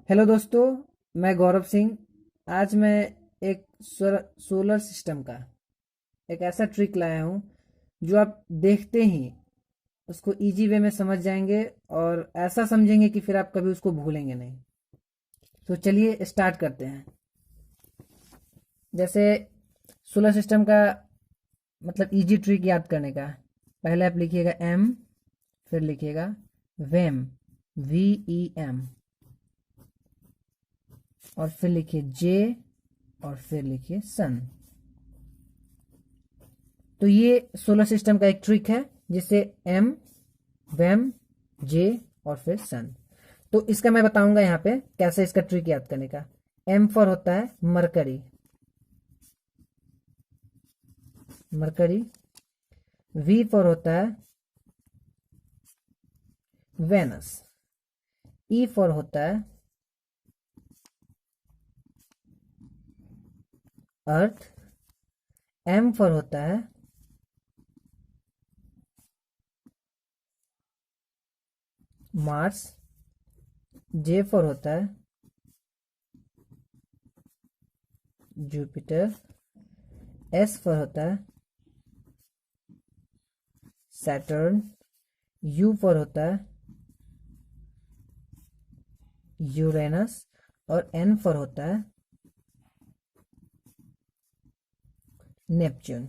Hello दोस्तों, मैं गौरव सिंह। आज मैं एक सोलर सिस्टम का एक ऐसा ट्रिक लाया हूँ जो आप देखते ही उसको इजी वे में समझ जाएंगे और ऐसा समझेंगे कि फिर आप कभी उसको भूलेंगे नहीं। तो चलिए स्टार्ट करते हैं। जैसे सोलर सिस्टम का मतलब इजी ट्रिक याद करने का, पहले आप लिखिएगा एम, फिर लिखिएगा वेम, VEM, और फिर लिखिए जे, और फिर लिखिए सन। तो ये सोलर सिस्टम का एक ट्रिक है जिससे एम, वेम, जे और फिर सन। तो इसका मैं बताऊंगा यहाँ पे कैसे इसका ट्रिक याद करने का। एम फॉर होता है मरकरी, मरकरी। वी फॉर होता है वेनस। ई फॉर होता है अर्थ। एम फॉर होता है मार्स। जे फॉर होता है जुपिटर। एस फॉर होता है सैटर्न। यू फॉर होता है यूरेनस। और एन फॉर होता है नेपच्यून।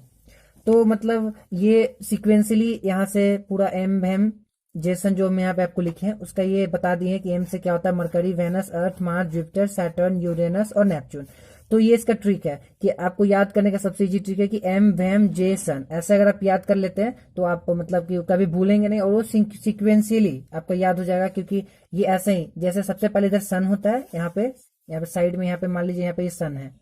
तो मतलब ये सिक्वेंसली यहाँ से पूरा एम वैम जेसन जो हम यहाँ पे आपको लिखे हैं उसका ये बता दिए हैं कि एम से क्या होता है मरकरी, वेनस, अर्थ, मार्स, जुपिटर, सैटर्न, यूरेनस और नेपच्यून। तो ये इसका ट्रिक है कि आपको याद करने का सबसे इजी ट्रिक है कि एम वैम जेसन, ऐसे अगर आप याद कर लेते हैं तो आप मतलब कि कभी भूलेंगे नहीं और वो सिक्वेंशियली आपको याद हो जाएगा। क्योंकि ये ऐसे ही, जैसे सबसे पहले इधर सन होता है, यहाँ पे साइड में, यहाँ पे मान लीजिए यहाँ पे ये सन है,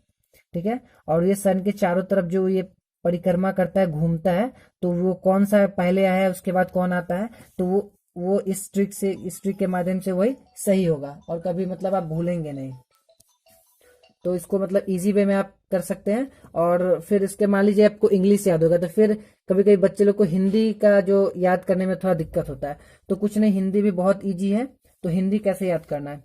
ठीक है। और ये सन के चारों तरफ जो ये परिक्रमा करता है, घूमता है, तो वो कौन सा पहले आया है उसके बाद कौन आता है, तो वो इस ट्रिक के माध्यम से वही सही होगा और कभी मतलब आप भूलेंगे नहीं। तो इसको मतलब इजी वे में आप कर सकते हैं। और फिर इसके मान लीजिए आपको इंग्लिश याद होगा तो फिर कभी कभी बच्चे लोग को हिंदी का जो याद करने में थोड़ा दिक्कत होता है। तो कुछ नहीं, हिंदी भी बहुत इजी है। तो हिंदी कैसे याद करना है,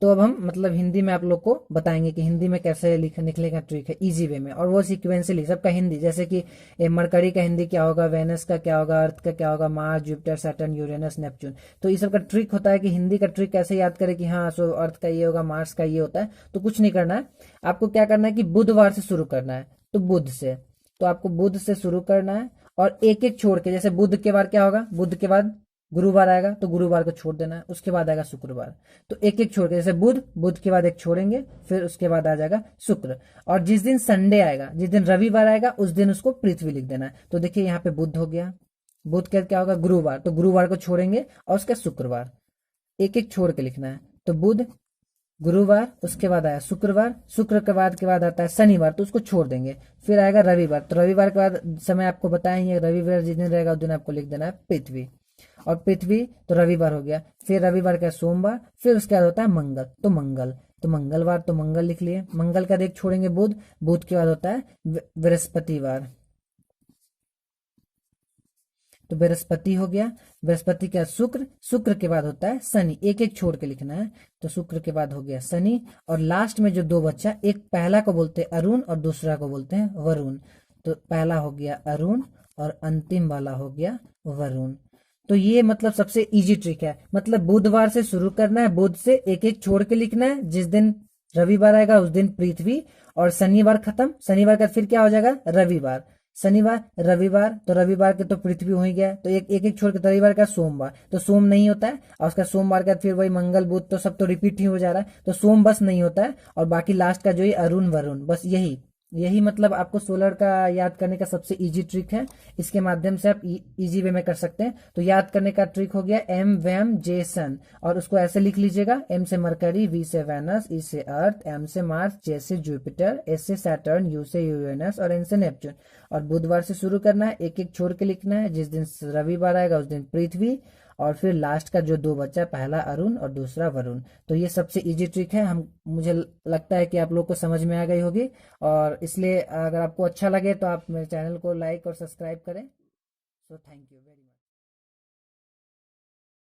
तो अब हम मतलब हिंदी में आप लोग को बताएंगे कि हिंदी में कैसे निकले का ट्रिक है इजी वे में, और वो सिक्वेंसली सबका हिंदी, जैसे कि मरकरी का हिंदी क्या होगा, वेनस का क्या होगा, अर्थ का क्या होगा, Mars, Jupiter, Saturn, Uranus, Neptune. तो इस सब का ट्रिक होता है कि हिंदी का ट्रिक कैसे याद करें कि हाँ सो अर्थ का ये होगा, मार्स का ये होता है। तो कुछ नहीं करना है, आपको क्या करना है कि बुधवार से शुरू करना है। तो बुध से, तो आपको बुध से शुरू करना है और एक एक छोड़ के, जैसे बुध के बाद क्या होगा, बुध के बाद गुरुवार आएगा तो गुरुवार को छोड़ देना है, उसके बाद आएगा शुक्रवार। तो एक एक छोड़ के, जैसे बुध, बुध के बाद एक छोड़ेंगे, फिर उसके बाद आ जाएगा शुक्र। और जिस दिन संडे आएगा, जिस दिन रविवार आएगा, उस दिन उसको पृथ्वी लिख देना है। तो देखिए यहाँ पे बुध हो गया, बुध के बाद क्या होगा गुरुवार, तो गुरुवार को छोड़ेंगे और उसका शुक्रवार, एक एक छोड़ के लिखना है। तो बुध, गुरुवार, उसके बाद आया शुक्रवार, शुक्र के बाद आता है शनिवार, तो उसको छोड़ देंगे। फिर आएगा रविवार, तो रविवार के बाद समय आपको बताएंगे, रविवार जिस दिन रहेगा उस दिन आपको लिख देना है पृथ्वी। और पृथ्वी तो रविवार हो गया, फिर रविवार का सोमवार, फिर उसके बाद होता है मंगल, तो मंगल, तो मंगलवार, तो मंगल लिख लिए। मंगल का देख छोड़ेंगे बुध, बुध के बाद होता है बृहस्पतिवार, तो बृहस्पति हो गया। बृहस्पति का शुक्र, शुक्र के बाद होता है शनि, एक एक छोड़ के लिखना है। तो शुक्र के बाद हो गया शनि, और लास्ट में जो दो बच्चा, एक पहला को बोलते हैं अरुण और दूसरा को बोलते हैं वरुण। तो पहला हो गया अरुण और अंतिम वाला हो गया वरुण। तो ये मतलब सबसे इजी ट्रिक है, मतलब बुधवार से शुरू करना है, बुध से एक एक छोड़ के लिखना है, जिस दिन रविवार आएगा उस दिन पृथ्वी, और शनिवार खत्म, शनिवार का फिर क्या हो जाएगा रविवार, शनिवार, रविवार, तो रविवार के तो पृथ्वी हो ही गया, तो एक एक, एक छोड़ के, तो रविवार का सोमवार, तो सोम नहीं होता है, और उसका सोमवार का फिर वही मंगल, बुध, तो सब तो रिपीट ही हो जा रहा है, तो सोम बस नहीं होता है। और बाकी लास्ट का जो है अरुण, वरुण, बस यही यही मतलब आपको सोलर का याद करने का सबसे इजी ट्रिक है। इसके माध्यम से आप इजी वे में कर सकते हैं। तो याद करने का ट्रिक हो गया एम वैम जे सन, और उसको ऐसे लिख लीजिएगा, एम से मरकरी, वी से वेनस, ई से अर्थ, एम से मार्स, जे से जुपिटर, एस से सैटर्न, यू से यूरेनस और एन से नेपच्यून। और बुधवार से शुरू करना है, एक एक छोड़ के लिखना है, जिस दिन रविवार आएगा उस दिन पृथ्वी, और फिर लास्ट का जो दो बच्चा, पहला अरुण और दूसरा वरुण। तो ये सबसे इजी ट्रिक है, हम मुझे लगता है कि आप लोग को समझ में आ गई होगी। और इसलिए अगर आपको अच्छा लगे तो आप मेरे चैनल को लाइक और सब्सक्राइब करें। So thank you very much.